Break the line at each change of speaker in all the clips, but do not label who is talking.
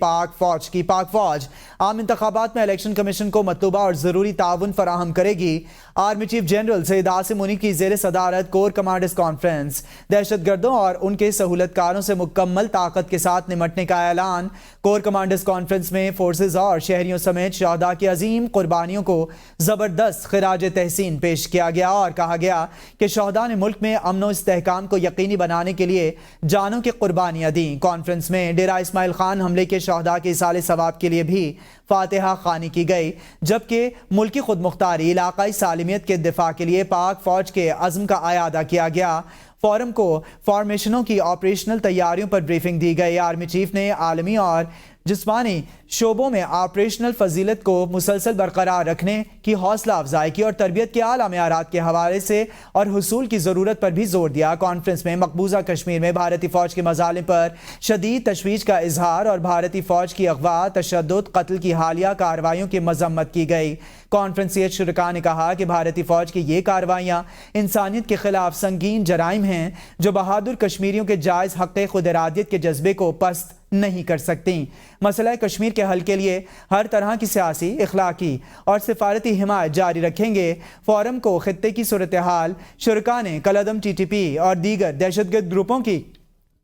پاک فوج عام انتخابات میں الیکشن کمیشن کو مطلوبہ اور ضروری تعاون فراہم کرے گی۔ Army chief general Syed Asim منی کی زیر صدارت کور کمانڈرز کانفرنس۔ دہشت گردوں اور ان کے سہولت کاروں سے مکمل طاقت کے ساتھ نمٹنے کا اعلان۔ کور کمانڈرز کانفرنس میں فورسز اور شہریوں سمیت شہداء کی عظیم قربانیوں کو زبردست خراج تحسین پیش کیا گیا اور کہا گیا کہ شہداء نے ملک میں امن و استحکام کو یقینی بنانے کے لیے جانوں کی قربانیاں دیں۔ کانفرنس میں ڈیرہ اسماعیل خان حملے کے شہداء کے اصالِ ثواب کے لیے بھی فاتحہ خوانی کی گئی، جبکہ ملکی خود مختاری، علاقائی سالمیت کے دفاع کے لیے پاک فوج کے عزم کا اعادہ کیا گیا۔ فورم کو فارمیشنوں کی آپریشنل تیاریوں پر بریفنگ دی گئی۔ آرمی چیف نے عالمی اور جسمانی شعبوں میں آپریشنل فضیلت کو مسلسل برقرار رکھنے کی حوصلہ افزائی کی اور تربیت کے اعلیٰ معیارات کے حوالے سے اور حصول کی ضرورت پر بھی زور دیا۔ کانفرنس میں مقبوضہ کشمیر میں بھارتی فوج کے مظالم پر شدید تشویش کا اظہار اور بھارتی فوج کی اغوا، تشدد، قتل کی حالیہ کارروائیوں کی مذمت کی گئی۔ کانفرنس شرکاء نے کہا کہ بھارتی فوج کی یہ کارروائیاں انسانیت کے خلاف سنگین جرائم ہیں جو بہادر کشمیریوں کے جائز حق خود ارادیت کے جذبے کو پست نہیں کر سکتی۔ مسئلہ کشمیر کے حل کے لیے ہر طرح کی سیاسی، اخلاقی اور سفارتی حمایت جاری رکھیں گے۔ فورم کو خطے کی صورتحال، شرکاء نے کالعدم TTP اور دیگر دہشت گرد گروپوں کی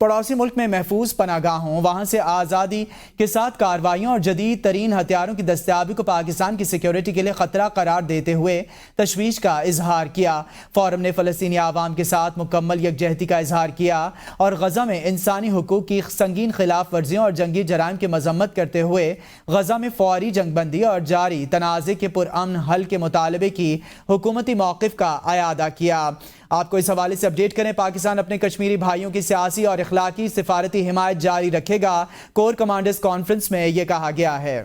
پڑوسی ملک میں محفوظ پناہ گاہوں، وہاں سے آزادی کے ساتھ کارروائیوں اور جدید ترین ہتھیاروں کی دستیابی کو پاکستان کی سیکیورٹی کے لیے خطرہ قرار دیتے ہوئے تشویش کا اظہار کیا۔ فورم نے فلسطینی عوام کے ساتھ مکمل یکجہتی کا اظہار کیا اور غزہ میں انسانی حقوق کی سنگین خلاف ورزیوں اور جنگی جرائم کی مذمت کرتے ہوئے غزہ میں فوری جنگ بندی اور جاری تنازع کے پرامن حل کے مطالبے کی حکومتی موقف کا اعادہ کیا۔ آپ کو اس حوالے سے اپڈیٹ کریں۔ پاکستان اپنے کشمیری بھائیوں کی سیاسی اور اخلاقی سفارتی حمایت جاری رکھے گا۔ کور کمانڈرز کانفرنس میں یہ کہا گیا ہے۔